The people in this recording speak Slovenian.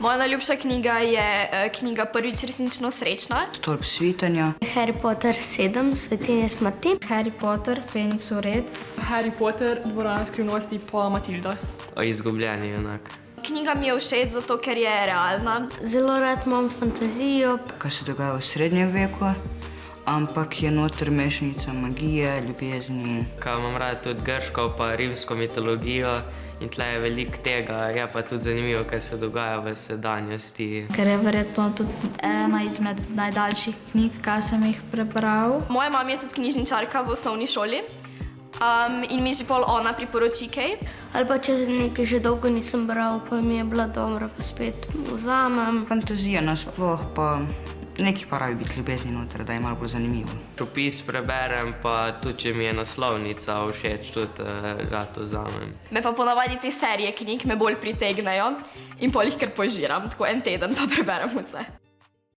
Moja najljubša knjiga je knjiga Prvič resnično srečna. Stolp svitanja. Harry Potter 7, Svetinje smrti. Harry Potter, Feniksov red. Harry Potter, Dvorana skrivnosti pa Matilda. O izgubljeni junak. Knjiga mi je všeč zato, ker je realna. Zelo rad imam fantazijo. Kaj se dogaja v srednjem veku, ampak je noter mešanica magije, ljubezni. Kaj imam rad tudi grško pa rimsko mitologijo in tle je veliko tega, je pa tudi zanimivo, kaj se dogaja v sedanjosti. Ker je verjetno tudi ena izmed najdaljših knjig, kaj sem jih prebral. Moja mama je tudi knjižničarka v osnovni šoli in mi že pol ona priporoči kaj. Ali pa če nekaj že dolgo nisem bral, pa mi je bila dobra, pa spet vzamem. Fantazija nasploh, pa nekaj pa rabi biti ljubezni noter, da je malo bolj zanimivo. Opis preberem, pa tudi če mi je naslovnica všeč, tudi rad vzamem. Me pa ponavadi te serije knjig me bolj pritegnejo in pol jih kar požiram, tako en teden pa preberem vse.